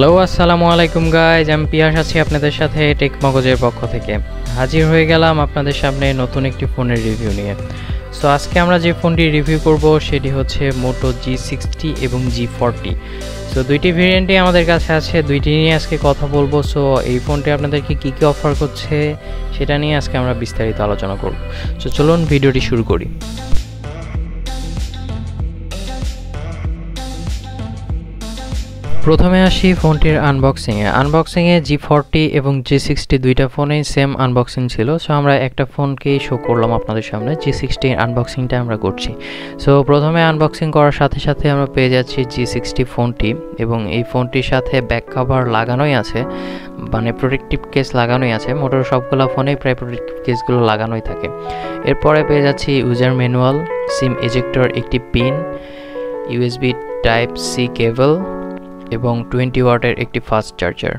Hello আসসালামু আলাইকুম guys, আমি পিয়াস আছি আপনাদের সাথে টেক মগজের পক্ষ থেকে। হাজির হয়ে গেলাম আপনাদের সামনে নতুন একটি ফোনের রিভিউ নিয়ে। সো আজকে আমরা যে ফোনটি রিভিউ করব সেটি হচ্ছে মোটো G60 এবং G40। সো দুইটি ভেরিয়েন্টই আমাদের কাছে আছে, দুইটি নিয়ে আজকে কথা বলবো। সো এই ফোনটি আপনাদেরকে কী কী অফার করছে সেটা নিয়ে আজকে আমরা বিস্তারিত আলোচনা করব। সো চলুন ভিডিওটি শুরু করি। প্রথমে আসি ফোনটির আনবক্সিংয়ে G40 এবং G60 দুইটা ফোনেই সেম আনবক্সিং ছিল। সো আমরা একটা ফোনকেই শো করলাম আপনাদের সামনে, G60 আনবক্সিংটা আমরা করছি। সো প্রথমে আনবক্সিং করার সাথে সাথে আমরা পেয়ে যাচ্ছি G60 ফোনটি, এবং এই ফোনটির সাথে ব্যাক কভার লাগানোই আছে, মানে প্রোটেক্টিভ কেস লাগানোই আছে। মোটর সবগুলো ফোনেই প্রায় প্রোটেক্টিভ কেসগুলো লাগানোই থাকে। এরপরে পেয়ে যাচ্ছি ইউজার ম্যানুয়াল, সিম এজেক্টর, একটি pin, USB type C cable এবং 20 ওয়াটের একটি ফাস্ট চার্জার।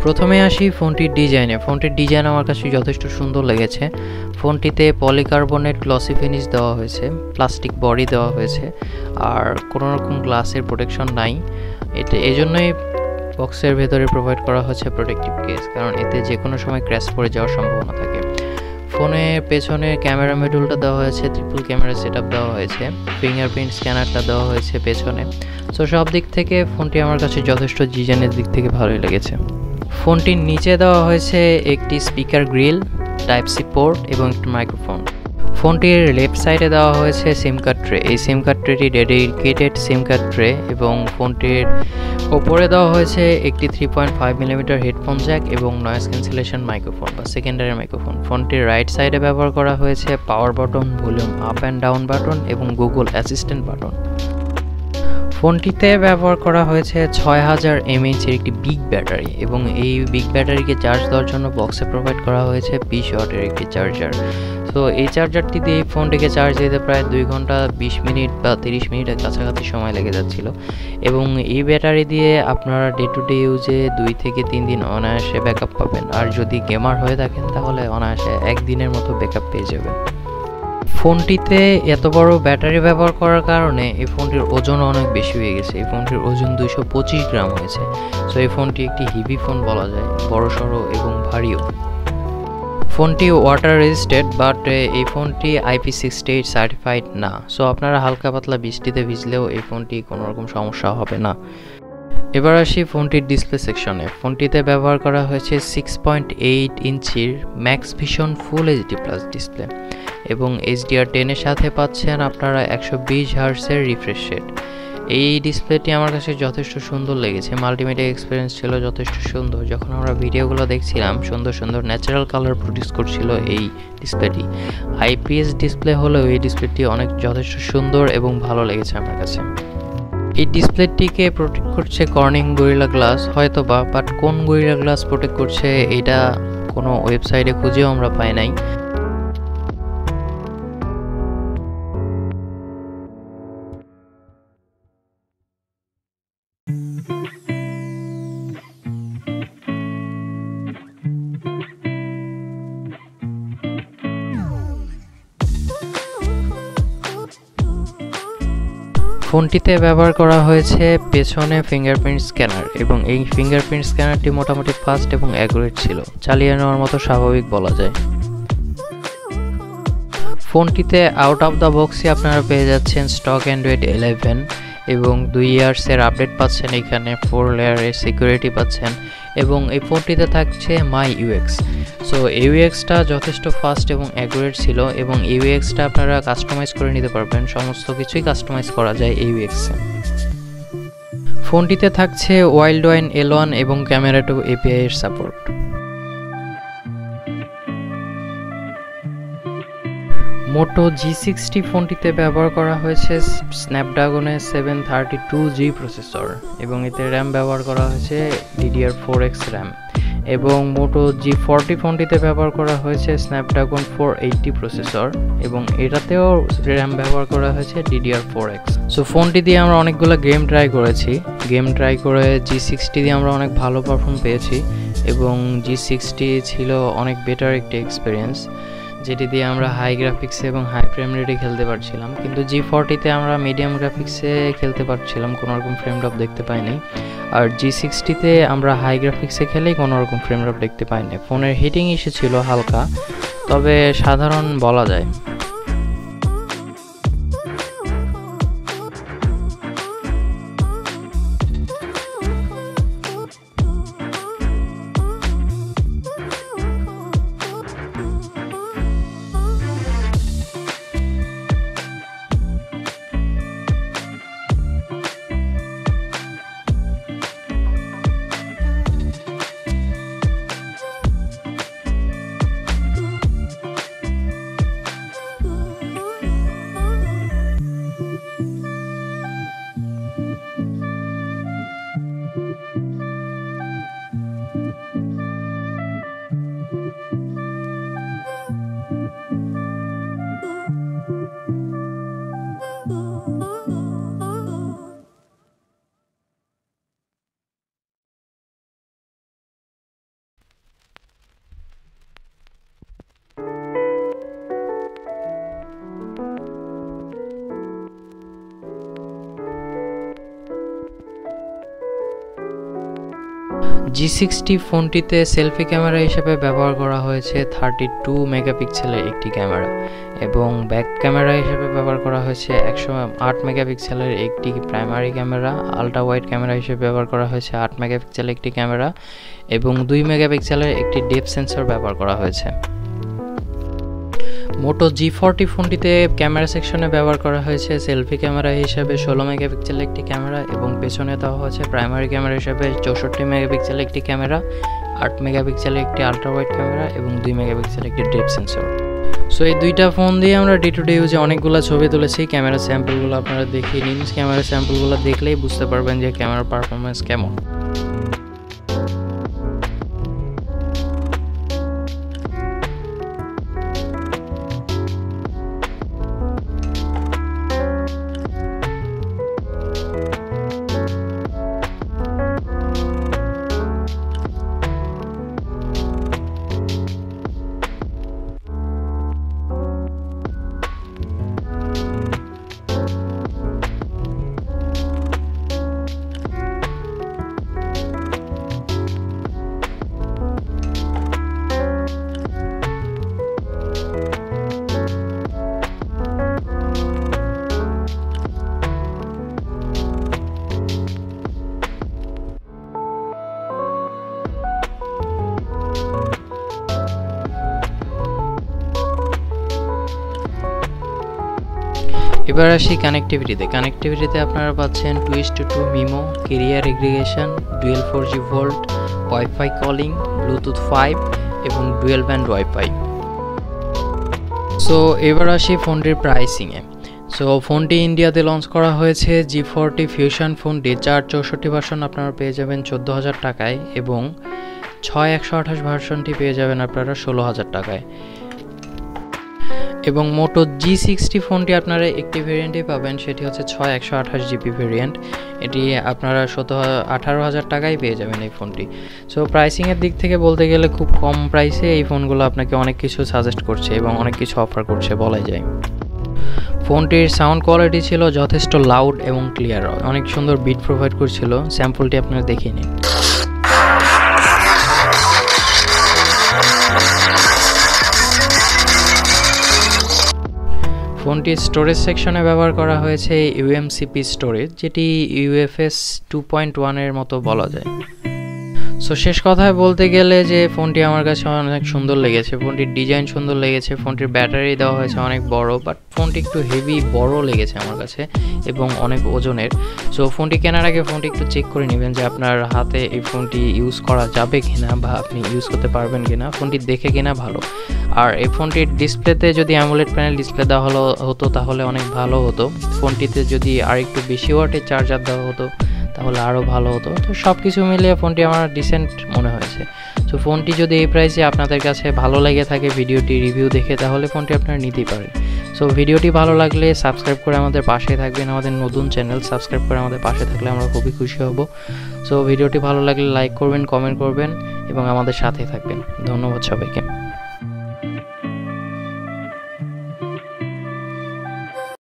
প্রথমে আসি ফোনটির ডিজাইনে। ফোনটির ডিজাইন আমার কাছে যথেষ্ট সুন্দর লেগেছে। ফোনটিতে পলিকার্বনেট গ্লসি ফিনিশ দেওয়া হয়েছে, প্লাস্টিক বডি দেওয়া হয়েছে, আর কোনো রকম গ্লাসের প্রোটেকশন নাই। এটা এজন্যই বক্সের ভেতরে প্রোভাইড করা হচ্ছে প্রোটেক্টিভ কেস, কারণ এতে যে কোনো সময় ক্র্যাশ পড়ে যাওয়ার সম্ভাবনা থাকে। ফোনের পেছনে ক্যামেরা মডিউলটা দেওয়া হয়েছে, ট্রিপল ক্যামেরা সেটআপ দেওয়া হয়েছে, ফিঙ্গারপ্রিন্ট স্ক্যানারটা দেওয়া হয়েছে পেছনে। সো সব দিক থেকে ফোনটি আমার কাছে যথেষ্ট ডিজাইনের দিক থেকে ভালোই লেগেছে। ফোনটির নিচে দেওয়া হয়েছে একটি speaker grille, type C port এবং একটি মাইক্রোফোন। ফোনটির লেফট সাইডে দেওয়া হয়েছে সিম কার্ড ট্রে। এই সিম কার্ড ট্রেটি ডেডিকেটেড সিম কার্ড ট্রে, এবং ফোনটির ওপরে দেওয়া হয়েছে একটি 3.5 মিলিমিটার হেডফোন জ্যাক এবং নয়েজ ক্যান্সেলেশন মাইক্রোফোন বা সেকেন্ডারি মাইক্রোফোন। ফোনটির রাইট সাইডে ব্যবহার করা হয়েছে power button, volume up and down button এবং গুগল অ্যাসিস্ট্যান্ট বাটন। ফোনটিতে ব্যবহার করা হয়েছে 6000 mAh এর একটি বিগ ব্যাটারি, এবং এই বিগ ব্যাটারিকে চার্জ দেওয়ার জন্য বক্সে প্রোভাইড করা হয়েছে 20 ওয়াটের একটি চার্জার। তো এই চার্জারটি দিয়ে এই ফোনটিকে চার্জ দিতে প্রায় 2 ঘন্টা 20 মিনিট বা 30 মিনিটের কাছাকাছি সময় লেগে যাচ্ছিল, এবং এই ব্যাটারি দিয়ে আপনারা ডে টু ডে ইউজে 2 থেকে 3 দিন অনায়াসে ব্যাকআপ পাবেন, আর যদি গেমার হয়ে থাকেন তাহলে অনায়াসে 1 দিনের মতো ব্যাকআপ পেয়ে যাবেন। ফোনটিতে এত বড় ব্যাটারি ব্যবহার করার কারণে এই ফোনটির ওজন অনেক বেশি হয়ে গেছে। এই ফোনটির ওজন 225 গ্রাম হয়েছে। সো এই ফোনটি একটি হেভি ফোন বলা যায়, বড়সড় এবং ভারীও। ফোনটি ওয়াটার রেজিস্টেড, বাট এই ফোনটি IP68 সার্টিফাইড না। সো আপনারা হালকা পাতলা বৃষ্টিতে ভিজলেও এই ফোনটি কোনো রকম সমস্যা হবে না। এবার আসি ফোনটির ডিসপ্লে সেকশনে। ফোনটিতে ব্যবহার করা হয়েছে 6.8 ইঞ্চির max vision full HD plus display, এবং HDR10 এর সাথে পাচ্ছেন আপনারা 120 হার্টজের রিফ্রেশ রেট। এই ডিসপ্লেটি আমার কাছে যথেষ্ট সুন্দর লেগেছে। মাল্টিমিডিয়া এক্সপিরিয়েন্স ছিল যথেষ্ট সুন্দর। যখন আমরা ভিডিওগুলো দেখছিলাম, সুন্দর সুন্দর ন্যাচারাল কালার প্রডিউস করছিল এই ডিসপ্লেটি। IPS ডিসপ্লে হলেও এই ডিসপ্লেটি অনেক যথেষ্ট সুন্দর এবং ভালো লেগেছে আমার কাছে। এই ডিসপ্লেটিকে প্রোটেক্ট করছে কর্নিং গরিলা গ্লাস হয়তোবা, বাট কোন গরিলা গ্লাস প্রোটেক্ট করছে এটা কোনো ওয়েবসাইটে খুঁজেও আমরা পাই নাই। ফোনটিতে ব্যবহার করা হয়েছে পেছনে ফিঙ্গারপ্রিন্ট স্ক্যানার, এবং এই ফিঙ্গারপ্রিন্ট স্ক্যানারটি মোটামুটি ফাস্ট এবং অ্যাকুরেট ছিল, চালিয়ে নেওয়ার মতো স্বাভাবিক বলা যায়। ফোনটিতে আউট অফ দ্য বক্সে আপনারা পেয়ে যাচ্ছেন স্টক অ্যান্ড্রয়েড 11 এবং 2 ইয়ার্সের আপডেট পাচ্ছেন, এখানে 4 লেয়ারের সিকিউরিটি পাচ্ছেন, এবং এই ফোনটিতে থাকছে মাই ইউএক্স। সো ইউএক্সটা যথেষ্ট ফাস্ট এবং অ্যাকুরেট ছিল, এবং ইউএক্সটা আপনারা কাস্টমাইজ করে নিতে পারবেন। সমস্ত কিছুই কাস্টমাইজ করা যায় ইউএক্সে। ফোনটিতে থাকছে ওয়াইল্ড ওয়াইন L1 এবং ক্যামেরা টু API এর সাপোর্ট। মোটো G60 ফোনটিতে ব্যবহার করা হয়েছে স্ন্যাপড্রাগনের 732G প্রসেসর, এবং এতে র্যাম ব্যবহার করা হয়েছে DDR4X র্যাম, এবং মোটো G40 ফোনটিতে ব্যবহার করা হয়েছে স্ন্যাপড্রাগন 480 প্রসেসর, এবং এটাতেও র্যাম ব্যবহার করা হয়েছে DDR4X। সো ফোনটি দিয়ে আমরা অনেকগুলো গেম ট্রাই করেছি। গেম ট্রাই করে G60 দিয়ে আমরা অনেক ভালো পারফর্ম পেয়েছি, এবং G60 ছিল অনেক বেটার একটি এক্সপিরিয়েন্স। যেটি দিয়ে আমরা হাই গ্রাফিক্সে এবং হাই ফ্রেম রেটে খেলতে পারছিলাম, কিন্তু G40-তে আমরা মিডিয়াম গ্রাফিক্সে খেলতে পারছিলাম, কোনো রকম ফ্রেম ড্রপ দেখতে পাইনি। আর G60-তে আমরা হাই গ্রাফিক্সে খেলেই কোনো রকম ফ্রেম ড্রপ দেখতে পাইনি। ফোনের হিটিং ইস্যু ছিল হালকা, তবে সাধারণ বলা যায়। G60 ফোনটিতে সেলফি ক্যামেরা হিসেবে ব্যবহার করা হয়েছে 32 মেগাপিক্সেলের একটি ক্যামেরা, এবং ব্যাক ক্যামেরা হিসেবে ব্যবহার করা হয়েছে 108 মেগাপিক্সেলের একটি primary camera. Ultra wide camera হিসেবে ব্যবহার করা হয়েছে 8 মেগাপিক্সেলের একটি ক্যামেরা, এবং 2 মেগাপিক্সেলের একটি ডেপথ সেন্সর ব্যবহার করা হয়েছে। মোটো G40 ফোনটিতে ক্যামেরা সেকশনে ব্যবহার করা হয়েছে সেলফি ক্যামেরা হিসেবে 16 মেগাপিক্সেলের একটি ক্যামেরা, এবং পেছনে দেওয়া হয়েছে প্রাইমারি ক্যামেরা হিসেবে 64 মেগাপিক্সেলের একটি ক্যামেরা, 8 মেগাপিক্সেলের একটি আলট্রা ওয়াইড ক্যামেরা এবং 2 মেগাপিক্সেলের একটি ডেপথ সেন্সর। সো এই দুইটা ফোন দিয়ে আমরা ডে টু ডে ইউজে অনেকগুলো ছবি তুলেছি। ক্যামেরা স্যাম্পলগুলো আপনারা দেখিয়ে নিন, ক্যামেরা স্যাম্পলগুলো দেখলেই বুঝতে পারবেন যে ক্যামেরার পারফরমেন্স কেমন। এবার আসি কানেক্টিভিটিতে আপনারা পাচ্ছেন 2:2 MIMO, carrier aggregation, dual 4G VoLTE, wifi calling, Bluetooth 5 এবং ডুয়েল ব্যান্ড ওয়াইফাই। সো এবার আসি ফোনটির প্রাইসিংয়ে। সো ফোনটি ইন্ডিয়াতে লঞ্চ করা হয়েছে G40 ফিউশন ফোনটি 464 ভার্সন আপনারা পেয়ে যাবেন 14,000 টাকায়, এবং 6128 ভার্সনটি পেয়ে যাবেন আপনারা 16,000 টাকায়। এবং মোটো G60 ফোনটি আপনারা একটি ভেরিয়েন্টই পাবেন, সেটি হচ্ছে 6128GB ভেরিয়েন্ট। এটি আপনারা 18,000 টাকায় পেয়ে যাবেন এই ফোনটি। সো প্রাইসিংয়ের দিক থেকে বলতে গেলে খুব কম প্রাইসে এই ফোনগুলো আপনাকে অনেক কিছু সাজেস্ট করছে এবং অনেক কিছু অফার করছে বলাই যায়। ফোনটির সাউন্ড কোয়ালিটি ছিল যথেষ্ট লাউড এবং ক্লিয়ার, অনেক সুন্দর বিট প্রোভাইড করছিল। স্যাম্পলটি আপনারা দেখিয়ে নিন। ফোনটির স্টোরেজ সেকশনে ব্যবহার করা হয়েছে UMCP স্টোরেজ, যেটি UFS 2.1 এর মতো বলা যায়। সো শেষ কথায় বলতে গেলে যে ফোনটি আমার কাছে অনেক সুন্দর লেগেছে, ফোনটির ডিজাইন সুন্দর লেগেছে, ফোনটির ব্যাটারি দেওয়া হয়েছে অনেক বড়, বাট ফোনটি একটু হেভি বড় লেগেছে আমার কাছে এবং অনেক ওজনের। সো ফোনটি কেনার আগে ফোনটি একটু চেক করে নেবেন যে আপনার হাতে এই ফোনটি ইউজ করা যাবে কিনা বা আপনি ইউজ করতে পারবেন কিনা, ফোনটি দেখে কিনা ভালো। আর এই ফোনটির ডিসপ্লেতে যদি অ্যামোলেড প্যানেল ডিসপ্লে দেওয়া হতো তাহলে অনেক ভালো হতো। ফোনটিতে যদি আর একটু বেশি ওয়াটের চার্জার দেওয়া হতো তাহলে আরও ভালো হতো। তো সব কিছু মিলিয়ে ফোনটি আমার ডিসেন্ট মনে হয়েছে। সো ফোনটি যদি এই প্রাইসে আপনাদের কাছে ভালো লেগে থাকে ভিডিওটি রিভিউ দেখে, তাহলে ফোনটি আপনারা নিতেই পারেন। সো ভিডিওটি ভালো লাগলে সাবস্ক্রাইব করে আমাদের পাশে থাকবেন, আমাদের নতুন চ্যানেল সাবস্ক্রাইব করে আমাদের পাশে থাকলে আমরা খুবই খুশি হব। সো ভিডিওটি ভালো লাগলে লাইক করবেন, কমেন্ট করবেন এবং আমাদের সাথে থাকবেন। ধন্যবাদ সবাইকে।